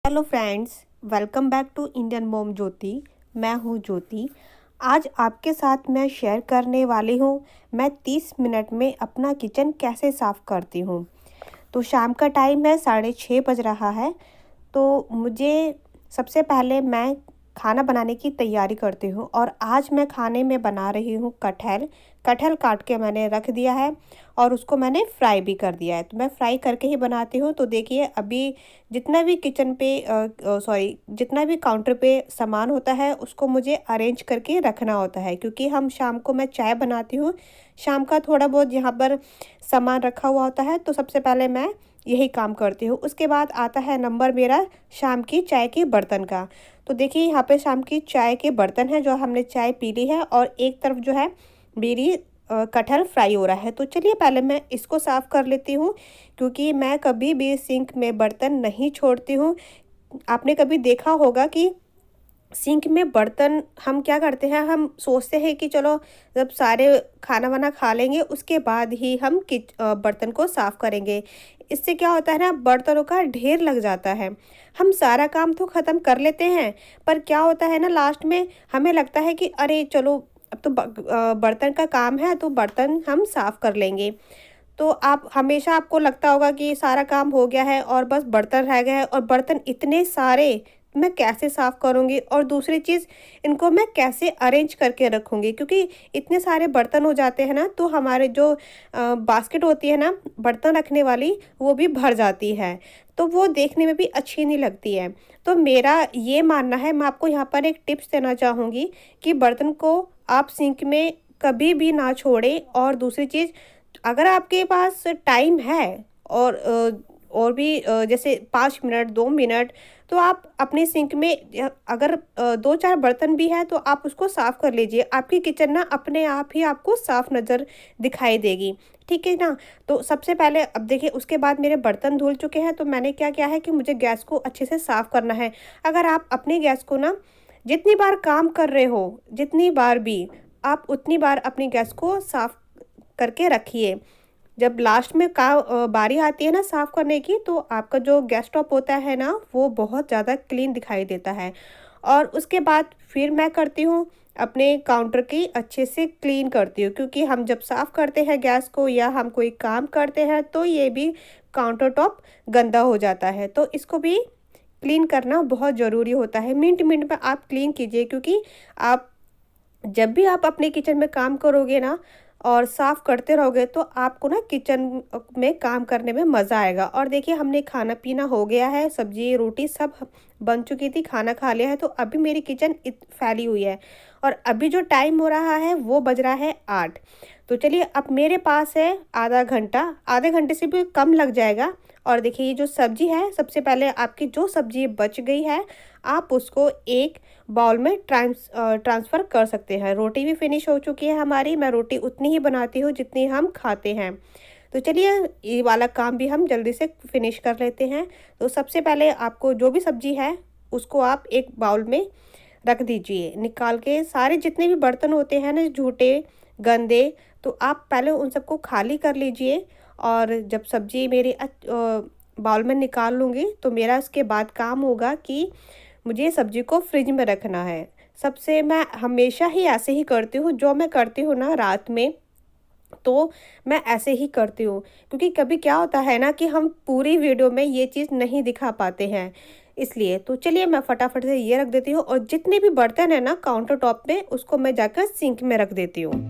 Hello friends, welcome back to Indian mom Jyoti. मैं हूँ ज्योति। आज आपके साथ मैं शेयर करने वाली हूँ मैं 30 मिनट में अपना किचन कैसे साफ़ करती हूँ। तो शाम का टाइम है, 6:30 बज रहा है। तो मुझे सबसे पहले मैं खाना बनाने की तैयारी करती हूँ और आज मैं खाने में बना रही हूँ कटहल। कटहल काट के मैंने रख दिया है और उसको मैंने फ्राई भी कर दिया है। तो मैं फ्राई करके ही बनाती हूँ। तो देखिए, अभी जितना भी किचन पे जितना भी काउंटर पे सामान होता है उसको मुझे अरेंज करके रखना होता है, क्योंकि हम शाम को मैं चाय बनाती हूँ। शाम का थोड़ा बहुत यहाँ पर सामान रखा हुआ होता है, तो सबसे पहले मैं यही काम करती हूँ। उसके बाद आता है नंबर मेरा शाम की चाय के बर्तन का। तो देखिए, यहाँ पे शाम की चाय के बर्तन हैं जो हमने चाय पी ली है, और एक तरफ जो है मेरी कटहल फ्राई हो रहा है। तो चलिए पहले मैं इसको साफ़ कर लेती हूँ, क्योंकि मैं कभी भी सिंक में बर्तन नहीं छोड़ती हूँ। आपने कभी देखा होगा कि सिंक में बर्तन हम क्या करते हैं, हम सोचते हैं कि चलो जब सारे खाना वाना खा लेंगे उसके बाद ही हम बर्तन को साफ़ करेंगे। इससे क्या होता है ना, बर्तनों का ढेर लग जाता है। हम सारा काम तो ख़त्म कर लेते हैं, पर क्या होता है ना, लास्ट में हमें लगता है कि अरे चलो अब तो बर्तन का काम है तो बर्तन हम साफ़ कर लेंगे। तो आप हमेशा आपको लगता होगा कि सारा काम हो गया है और बस बर्तन रह गए हैं, और बर्तन इतने सारे मैं कैसे साफ़ करूँगी, और दूसरी चीज़ इनको मैं कैसे अरेंज करके रखूँगी, क्योंकि इतने सारे बर्तन हो जाते हैं ना, तो हमारे जो बास्केट होती है ना बर्तन रखने वाली, वो भी भर जाती है। तो वो देखने में भी अच्छी नहीं लगती है। तो मेरा ये मानना है, मैं आपको यहाँ पर एक टिप्स देना चाहूँगी कि बर्तन को आप सिंक में कभी भी ना छोड़ें। और दूसरी चीज़, अगर आपके पास टाइम है और भी जैसे 5 मिनट 2 मिनट, तो आप अपने सिंक में अगर 2-4 बर्तन भी है तो आप उसको साफ़ कर लीजिए। आपकी किचन ना अपने आप ही आपको साफ़ नज़र दिखाई देगी, ठीक है ना। तो सबसे पहले अब देखिए, उसके बाद मेरे बर्तन धुल चुके हैं, तो मैंने क्या किया है कि मुझे गैस को अच्छे से साफ़ करना है। अगर आप अपने गैस को ना जितनी बार काम कर रहे हो, जितनी बार भी, आप उतनी बार अपनी गैस को साफ़ करके रखिए। जब लास्ट में बारी आती है ना साफ़ करने की, तो आपका जो गैस टॉप होता है ना, वो बहुत ज़्यादा क्लीन दिखाई देता है। और उसके बाद फिर मैं करती हूँ, अपने काउंटर की अच्छे से क्लीन करती हूँ, क्योंकि हम जब साफ़ करते हैं गैस को या हम कोई काम करते हैं तो ये भी काउंटर टॉप गंदा हो जाता है। तो इसको भी क्लीन करना बहुत ज़रूरी होता है। मिनट मिनट में आप क्लीन कीजिए, क्योंकि आप जब भी आप अपने किचन में काम करोगे ना और साफ करते रहोगे, तो आपको ना किचन में काम करने में मज़ा आएगा। और देखिए, हमने खाना पीना हो गया है, सब्जी रोटी सब बन चुकी थी, खाना खा लिया है। तो अभी मेरी किचन फैली हुई है, और अभी जो टाइम हो रहा है वो बज रहा है 8। तो चलिए, अब मेरे पास है आधा घंटा, आधे घंटे से भी कम लग जाएगा। और देखिए, ये जो सब्जी है, सबसे पहले आपकी जो सब्जी बच गई है आप उसको एक बाउल में ट्रांसफ़र कर सकते हैं। रोटी भी फिनिश हो चुकी है हमारी। मैं रोटी उतनी ही बनाती हूँ जितनी हम खाते हैं। तो चलिए, ये वाला काम भी हम जल्दी से फिनिश कर लेते हैं। तो सबसे पहले आपको जो भी सब्जी है उसको आप एक बाउल में रख दीजिए, निकाल के सारे जितने भी बर्तन होते हैं ना झूठे गंदे, तो आप पहले उन सबको खाली कर लीजिए। और जब सब्जी मेरी बाउल में निकाल लूँगी, तो मेरा उसके बाद काम होगा कि मुझे सब्जी को फ्रिज में रखना है। सबसे मैं हमेशा ही ऐसे ही करती हूँ, जो मैं करती हूँ ना रात में, तो मैं ऐसे ही करती हूँ। क्योंकि कभी क्या होता है ना कि हम पूरी वीडियो में ये चीज़ नहीं दिखा पाते हैं, इसलिए। तो चलिए, मैं फटाफट से ये रख देती हूँ, और जितने भी बर्तन है ना काउंटर टॉप पे, उसको मैं जाकर सिंक में रख देती हूँ।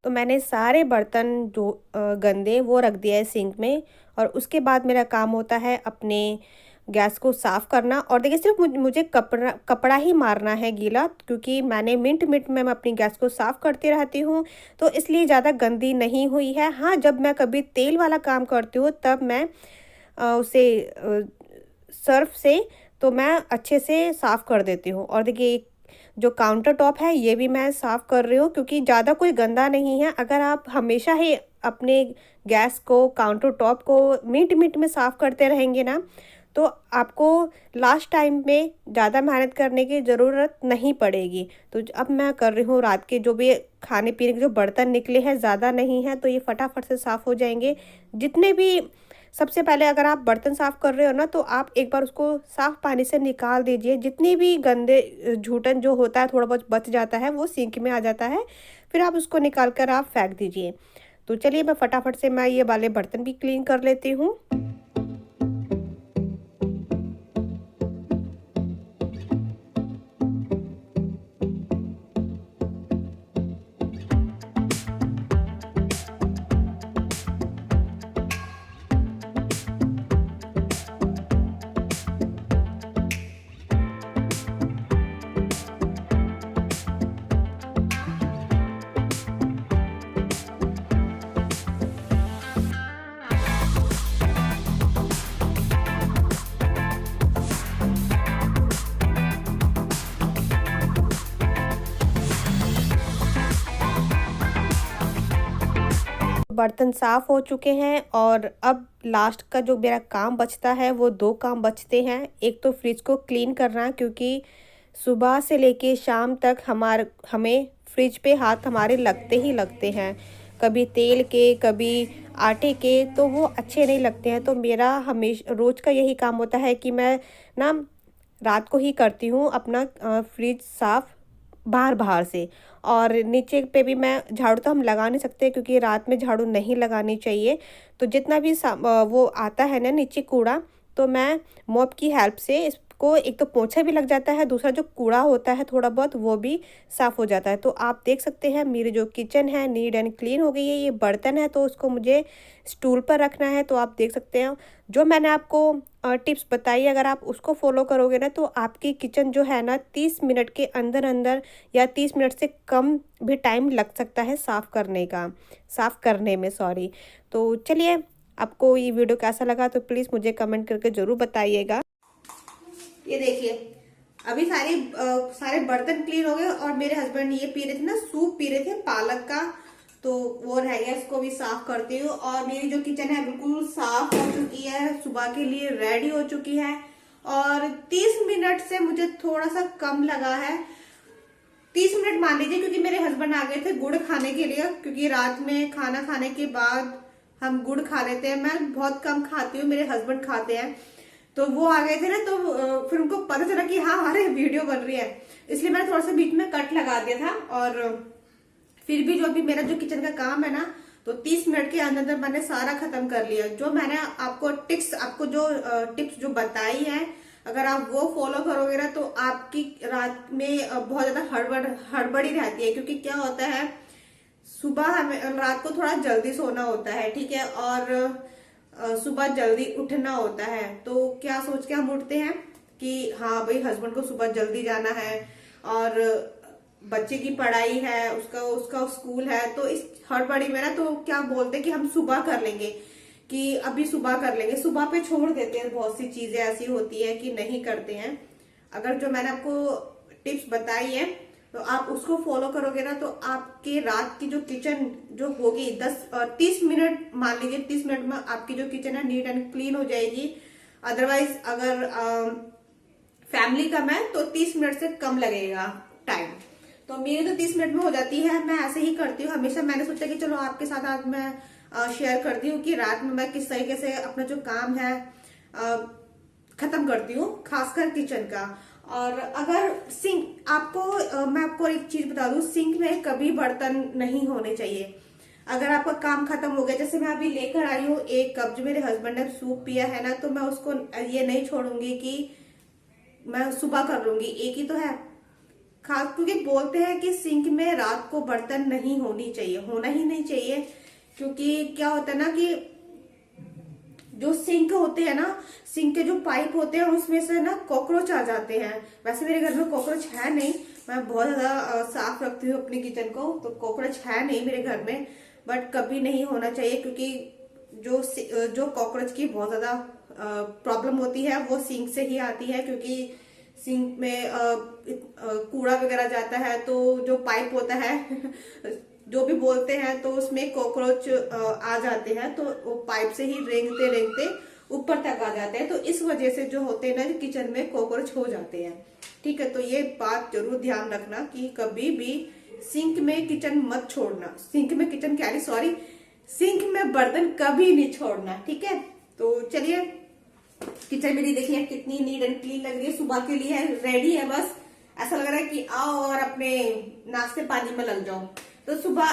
तो मैंने सारे बर्तन जो गंदे वो रख दिया है सिंक में। और उसके बाद मेरा काम होता है अपने गैस को साफ़ करना। और देखिए, सिर्फ मुझे कपड़ा कपड़ा ही मारना है गीला, क्योंकि मैंने मिनट मिनट में मैं अपनी गैस को साफ़ करती रहती हूँ, तो इसलिए ज़्यादा गंदी नहीं हुई है। हाँ, जब मैं कभी तेल वाला काम करती हूँ तब मैं उसे सर्फ से तो मैं अच्छे से साफ़ कर देती हूँ। और देखिए जो काउंटर टॉप है ये भी मैं साफ़ कर रही हूँ, क्योंकि ज़्यादा कोई गंदा नहीं है। अगर आप हमेशा ही अपने गैस को, काउंटर टॉप को मिनट-मिनट में साफ़ करते रहेंगे ना, तो आपको लास्ट टाइम में ज़्यादा मेहनत करने की ज़रूरत नहीं पड़ेगी। तो अब मैं कर रही हूँ, रात के जो भी खाने-पीने के जो बर्तन निकले हैं, ज़्यादा नहीं हैं, तो ये फटाफट से साफ़ हो जाएँगे। जितने भी सबसे पहले अगर आप बर्तन साफ़ कर रहे हो ना, तो आप एक बार उसको साफ़ पानी से निकाल दीजिए। जितनी भी गंदे झूठन जो होता है, थोड़ा बहुत बच जाता है, वो सिंक में आ जाता है। फिर आप उसको निकाल कर आप फेंक दीजिए। तो चलिए मैं फटाफट से मैं ये वाले बर्तन भी क्लीन कर लेती हूँ। बर्तन साफ़ हो चुके हैं और अब लास्ट का जो मेरा काम बचता है वो 2 काम बचते हैं। एक तो फ्रिज को क्लीन करना, क्योंकि सुबह से लेके शाम तक हमें फ्रिज पे हाथ हमारे लगते ही लगते हैं। कभी तेल के, कभी आटे के, तो वो अच्छे नहीं लगते हैं। तो मेरा रोज़ का यही काम होता है कि मैं ना रात को ही करती हूँ अपना फ्रिज साफ़ बाहर-बाहर से। और नीचे पे भी मैं झाड़ू तो हम लगा नहीं सकते, क्योंकि रात में झाड़ू नहीं लगानी चाहिए। तो जितना भी वो आता है ना नीचे कूड़ा, तो मैं मॉप की हेल्प से इसको, एक तो पोंछा भी लग जाता है, दूसरा जो कूड़ा होता है थोड़ा बहुत वो भी साफ़ हो जाता है। तो आप देख सकते हैं मेरी जो किचन है नीट एंड क्लीन हो गई है। ये बर्तन है तो उसको मुझे स्टूल पर रखना है। तो आप देख सकते हैं जो मैंने आपको टिप्स बताई, अगर आप उसको फॉलो करोगे ना, तो आपकी किचन जो है ना 30 मिनट के अंदर अंदर, या 30 मिनट से कम भी टाइम लग सकता है साफ़ करने में, सॉरी। तो चलिए, आपको ये वीडियो कैसा लगा तो प्लीज़ मुझे कमेंट करके ज़रूर बताइएगा। ये देखिए, अभी सारे बर्तन क्लीन हो गए और मेरे हस्बैंड ये पी रहे थे ना, सूप पी रहे थे पालक का, तो वो रह गया, इसको भी साफ करती हूँ। और मेरी जो किचन है बिल्कुल साफ हो चुकी है, सुबह के लिए रेडी हो चुकी है। और 30 मिनट से मुझे थोड़ा सा कम लगा है, 30 मिनट मान लीजिए, क्योंकि मेरे हस्बैंड आ गए थे गुड़ खाने के लिए, क्योंकि रात में खाना खाने के बाद हम गुड़ खा लेते हैं। मैं बहुत कम खाती हूँ, मेरे हस्बैंड खाते हैं। तो वो आ गए थे ना, तो फिर उनको पता चला कि हाँ हमारे वीडियो बन रही है, इसलिए मैंने थोड़ा सा बीच में कट लगा दिया था। और फिर भी जो अभी मेरा जो किचन का काम है ना, तो 30 मिनट के अंदर अंदर मैंने सारा खत्म कर लिया। जो मैंने आपको जो टिप्स जो बताई है, अगर आप वो फॉलो करोगे ना, तो आपकी रात में बहुत ज्यादा हड़बड़ी रहती है। क्योंकि क्या होता है, सुबह हमें रात को थोड़ा जल्दी सोना होता है, ठीक है, और सुबह जल्दी उठना होता है। तो क्या सोच के हम उठते हैं कि हाँ भाई हस्बैंड को सुबह जल्दी जाना है, और बच्चे की पढ़ाई है, उसका उसका स्कूल है। तो इस हड़बड़ी में ना, तो क्या बोलते हैं कि हम सुबह कर लेंगे, कि अभी सुबह कर लेंगे, सुबह पे छोड़ देते हैं। बहुत सी चीजें ऐसी होती है कि नहीं करते हैं। अगर जो मैंने आपको टिप्स बताई है, तो आप उसको फॉलो करोगे ना, तो आपके रात की जो किचन जो होगी 30 मिनट, मान लीजिए 30 मिनट में आपकी जो किचन है नीट एंड क्लीन हो जाएगी। अदरवाइज अगर फैमिली कम है तो 30 मिनट से कम लगेगा टाइम। तो मेरी तो 30 मिनट में हो जाती है, मैं ऐसे ही करती हूँ हमेशा। मैंने सोचा कि चलो आपके साथ आज मैं शेयर करती हूँ कि रात में मैं किस तरीके से अपना जो काम है खत्म करती हूँ, खासकर किचन का। और अगर सिंक मैं आपको एक चीज बता दूं, सिंक में कभी बर्तन नहीं होने चाहिए। अगर आपका काम खत्म हो गया, जैसे मैं अभी लेकर आई हूँ 1 कप, जो मेरे हस्बैंड ने सूप पिया है ना, तो मैं उसको ये नहीं छोड़ूंगी कि मैं सुबह कर लूंगी, एक ही तो है। खास क्योंकि बोलते हैं कि सिंक में रात को बर्तन नहीं होनी चाहिए, होना ही नहीं चाहिए। क्योंकि क्या होता है ना कि जो सिंक होते हैं ना, सिंक के जो पाइप होते हैं उसमें से ना कॉकरोच आ जाते हैं। वैसे मेरे घर में कॉकरोच है नहीं, मैं बहुत ज्यादा साफ रखती हूँ अपनी किचन को, तो कॉकरोच है नहीं मेरे घर में। बट कभी नहीं होना चाहिए, क्योंकि जो कॉकरोच की बहुत ज्यादा प्रॉब्लम होती है वो सिंक से ही आती है, क्योंकि सिंक में कूड़ा वगैरह जाता है तो जो पाइप होता है जो भी बोलते हैं, तो उसमें कॉकरोच आ जाते हैं, तो वो पाइप से ही रेंगते रेंगते ऊपर तक आ जाते हैं। तो इस वजह से जो होते हैं ना किचन में कॉकरोच हो जाते हैं। ठीक है, तो ये बात जरूर ध्यान रखना कि कभी भी सिंक में किचन मत छोड़ना। सिंक में किचन क्या है, सॉरी, सिंक में बर्तन कभी नहीं छोड़ना। ठीक है, तो चलिए किचन मेरी देखिए कितनी नीट एंड क्लीन लग रही है, सुबह के लिए रेडी है। बस ऐसा लग रहा है कि आओ और अपने नाश्ते पानी में लग जाओ। तो सुबह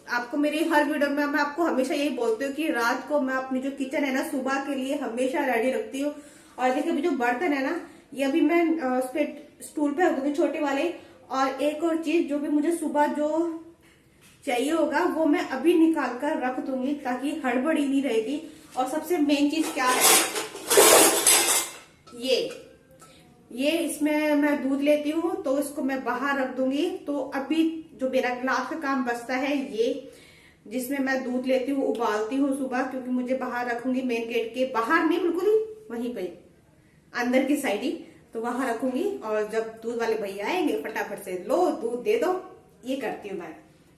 आपको मेरी हर वीडियो में मैं आपको हमेशा यही बोलती हूँ कि रात को मैं अपनी जो किचन है ना सुबह के लिए हमेशा रेडी रखती हूँ। और देखिए अभी जो बर्तन है ना ये अभी मैं उस पे स्टूल पे रख दूंगी छोटे वाले। और एक और चीज जो भी मुझे सुबह जो चाहिए होगा वो मैं अभी निकाल कर रख दूंगी ताकि हड़बड़ी नहीं रहेगी। और सबसे मेन चीज क्या है, ये इसमें मैं दूध लेती हूँ तो इसको मैं बाहर रख दूंगी। तो अभी जो मेरा ग्लास का काम बचता है ये, जिसमें मैं दूध लेती हूँ उबालती हूँ सुबह, क्योंकि मुझे बाहर रखूंगी, मेन गेट के बाहर नहीं, बिल्कुल ही वहीं पे अंदर की साइड ही, तो वहां रखूंगी। और जब दूध वाले भैया आएंगे फटाफट से लो दूध दे दो, ये करती हूँ मैं।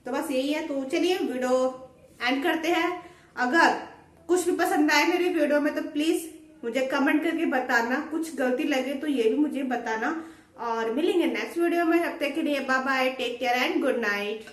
तो बस यही है। तो चलिए वीडियो एंड करते हैं। अगर कुछ भी पसंद आए मेरे वीडियो में तो प्लीज मुझे कमेंट करके बताना, कुछ गलती लगे तो ये भी मुझे बताना। और मिलेंगे नेक्स्ट वीडियो में, तब तक के लिए bye bye, take care and good night.